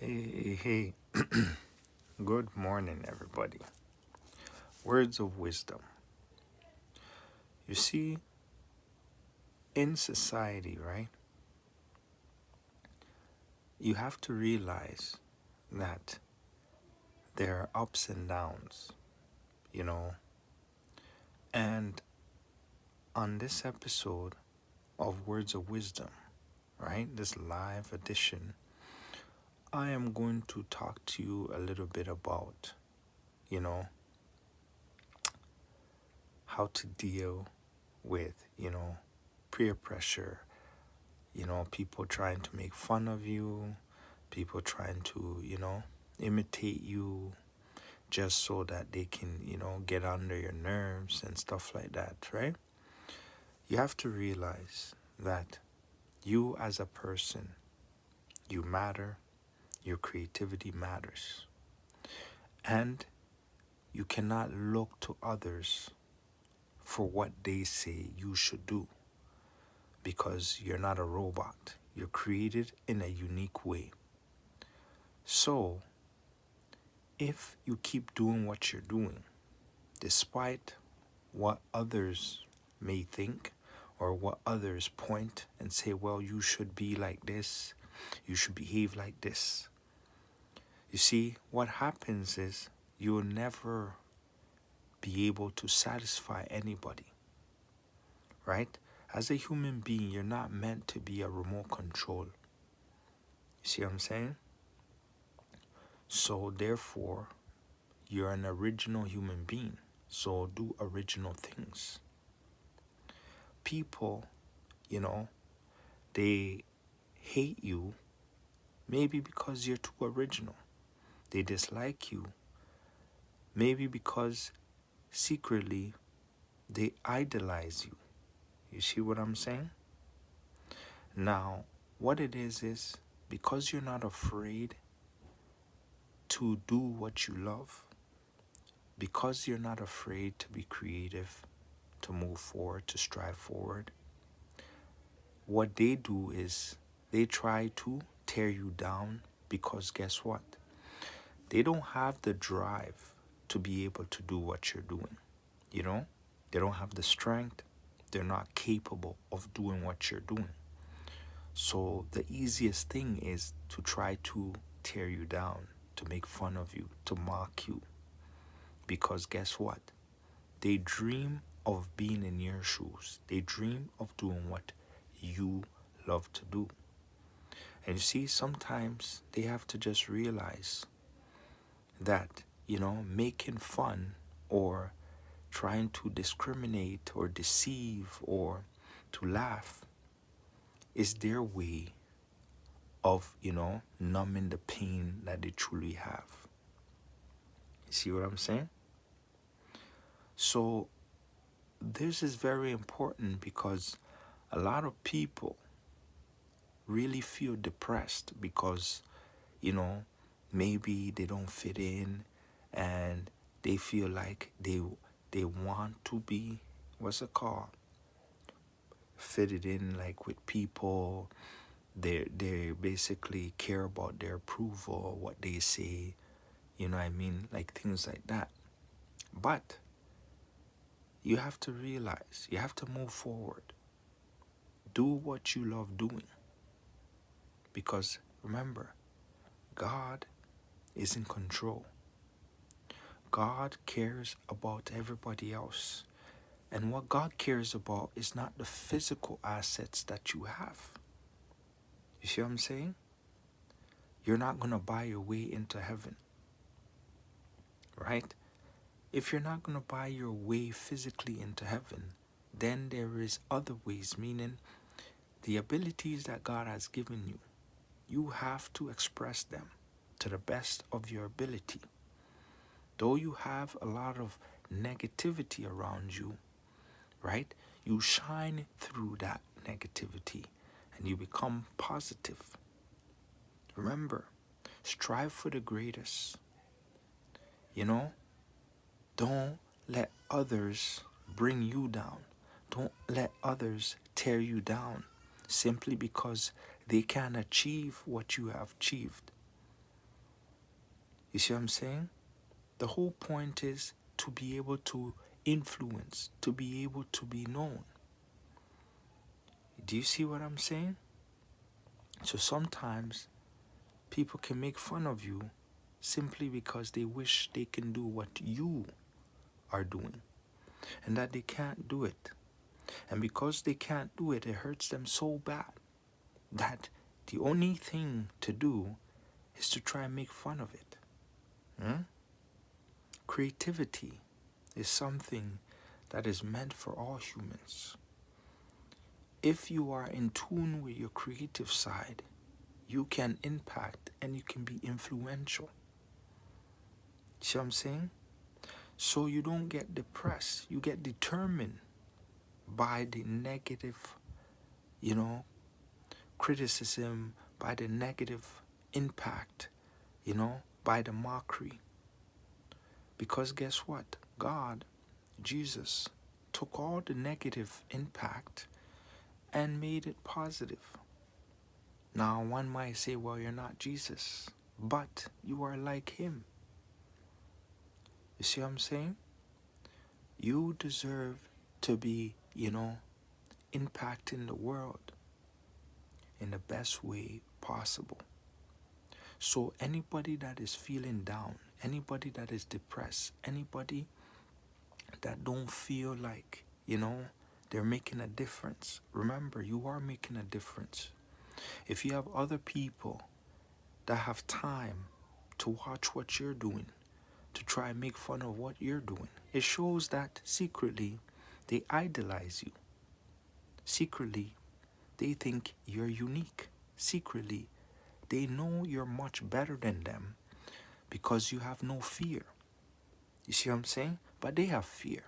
Hey, good morning, everybody. Words of wisdom. You see, in society, right, you have to realize that there are ups and downs, you know. And on this episode of Words of Wisdom, right, this live edition, I am going to talk to you a little bit about, you know, how to deal with, peer pressure, people trying to make fun of you, people trying to, imitate you just so that they can, get under your nerves and stuff like that, right? You have to realize that you as a person, you matter, your creativity matters. And you cannot look to others for what they say you should do because you're not a robot. You're created in a unique way. So, if you keep doing what you're doing, despite what others may think or what others point and say, well, you should be like this, you should behave like this. You see, what happens is you'll never be able to satisfy anybody, right? As a human being, you're not meant to be a remote control. You see what I'm saying? So, therefore, you're an original human being. So, do original things. People, you know, they hate you maybe because you're too original. They dislike you maybe because secretly they idolize you. You see what I'm saying? Now, what it is because you're not afraid to do what you love, because you're not afraid to be creative, to move forward, to strive forward, what they do is they try to tear you down because guess what? They don't have the drive to be able to do what you're doing. You know, they don't have the strength. They're not capable of doing what you're doing. So the easiest thing is to try to tear you down, to make fun of you, to mock you. Because guess what? They dream of being in your shoes. They dream of doing what you love to do. And you see, sometimes they have to just realize that, making fun or trying to discriminate or deceive or to laugh is their way of, numbing the pain that they truly have. You see what I'm saying? So this is very important because a lot of people really feel depressed because, maybe they don't fit in and they feel like they want to be, what's it called, fitted in like with people. They basically care about their approval, what they say, you know what I mean, like things like that. But you have to realize, you have to move forward. Do what you love doing. Because remember, God is in control. God cares about everybody else. And what God cares about is not the physical assets that you have. You see what I'm saying? You're not going to buy your way into heaven, right? If you're not going to buy your way physically into heaven, then there is other ways, meaning the abilities that God has given you, you have to express them to the best of your ability. Though you have a lot of negativity around you, right? You shine through that negativity and you become positive. Remember, strive for the greatest. Don't let others bring you down. Don't let others tear you down simply because they can't achieve what you have achieved. You see what I'm saying? The whole point is to be able to influence, to be able to be known. Do you see what I'm saying? So sometimes people can make fun of you simply because they wish they can do what you are doing and that they can't do it. And because they can't do it, it hurts them so bad that the only thing to do is to try and make fun of it. Creativity is something that is meant for all humans. If you are in tune with your creative side, you can impact and you can be influential. See what I'm saying? So you don't get depressed. You get determined by the negative, criticism, by the negative impact, by the mockery. Because guess what? God, Jesus, took all the negative impact and made it positive. Now, one might say, well, you're not Jesus, but you are like him. You see what I'm saying? You deserve to be, impacting the world in the best way possible. So anybody that is feeling down, anybody that is depressed, anybody that don't feel like, they're making a difference, remember, you are making a difference. If you have other people that have time to watch what you're doing, to try and make fun of what you're doing, it shows that secretly they idolize you. Secretly, they think you're unique. Secretly, they know you're much better than them because you have no fear. You see what I'm saying? But they have fear.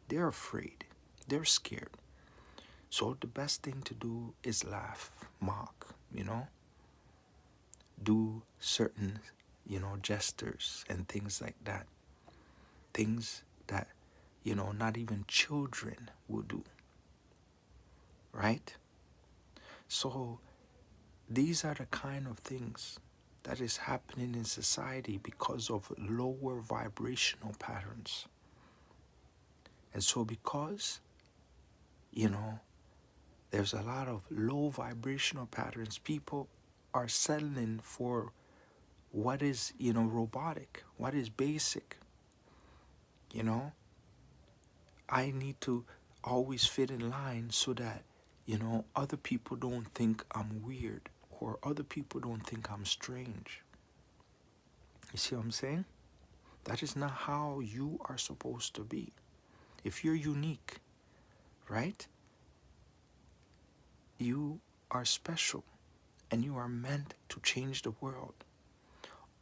They're afraid. They're scared. So the best thing to do is laugh, mock, do certain, gestures and things like that. Things that, not even children will do. Right? So these are the kind of things that is happening in society because of lower vibrational patterns. And so because, there's a lot of low vibrational patterns, people are settling for what is, robotic, what is basic. I need to always fit in line so that, other people don't think I'm weird or other people don't think I'm strange. You see what I'm saying? That is not how you are supposed to be. If you're unique, right? You are special and you are meant to change the world.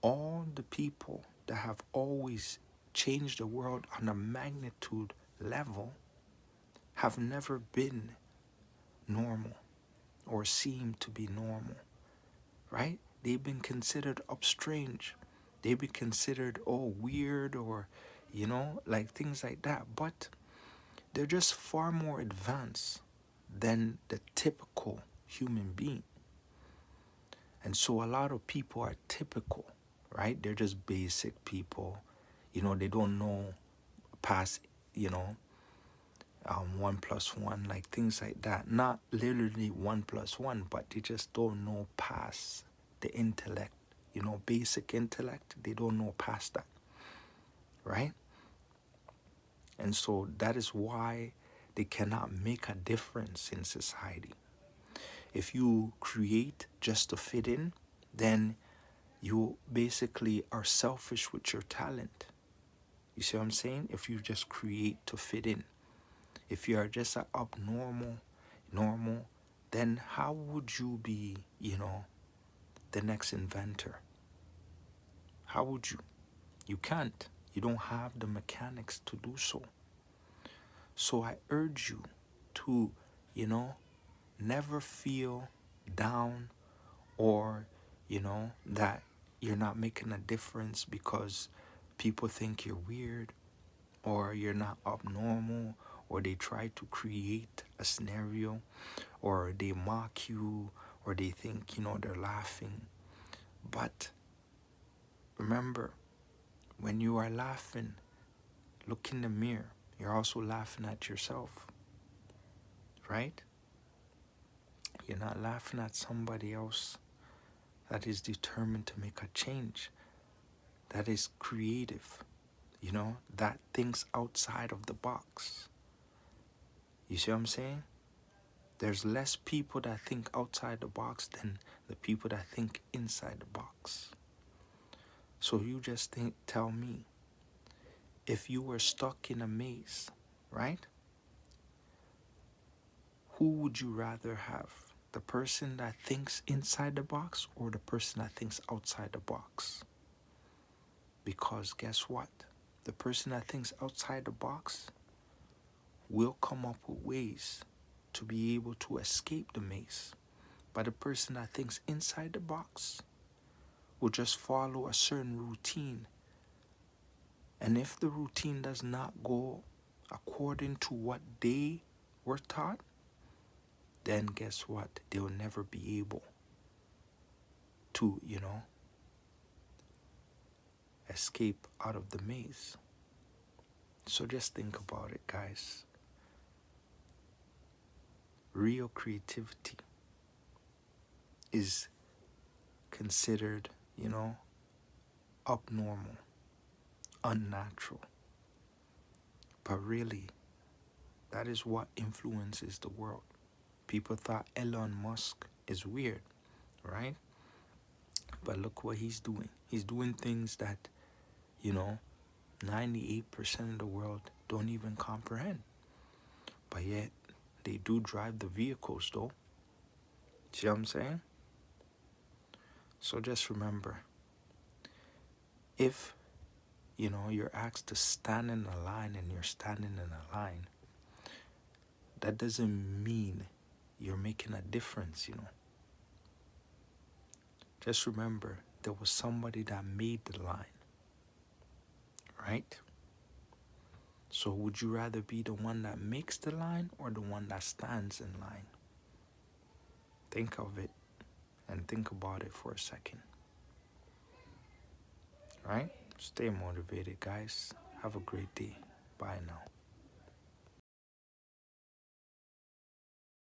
All the people that have always changed the world on a magnitude level have never been normal or seem to be normal, right? They've been considered strange. They've been considered, weird or, like things like that. But they're just far more advanced than the typical human being. And so a lot of people are typical, right? They're just basic people. They don't know past, 1+1, like things like that. Not literally 1+1, but they just don't know past the intellect, basic intellect. They don't know past that, right? And so that is why they cannot make a difference in society. If you create just to fit in, then you basically are selfish with your talent. You see what I'm saying? If you just create to fit in. If you are just an normal, then how would you be, the next inventor? How would you? You can't. You don't have the mechanics to do so. So I urge you to, never feel down or, that you're not making a difference because people think you're weird or you're not abnormal or they try to create a scenario or they mock you or they think, they're laughing. But Remember, when you are laughing, look in the mirror. You're also laughing at yourself, right? You're not laughing at somebody else that is determined to make a change, that is creative, that thinks outside of the box. You see what I'm saying? There's less people that think outside the box than the people that think inside the box. So you just tell me, if you were stuck in a maze, right? Who would you rather have? The person that thinks inside the box or the person that thinks outside the box? Because guess what? The person that thinks outside the box will come up with ways to be able to escape the maze. But the person that thinks inside the box will just follow a certain routine. And if the routine does not go according to what they were taught, then guess what? They'll never be able to, escape out of the maze. So just think about it, guys. Real creativity is considered, abnormal, unnatural. But really, that is what influences the world. People thought Elon Musk is weird, right? But look what he's doing. He's doing things that, 98% of the world don't even comprehend. But yet, they do drive the vehicles, though. See what I'm saying? So just remember, if, you're asked to stand in a line and you're standing in a line, that doesn't mean you're making a difference, Just remember, there was somebody that made the line, right? So would you rather be the one that makes the line or the one that stands in line? Think of it and think about it for a second. Right? Stay motivated, guys. Have a great day. Bye now.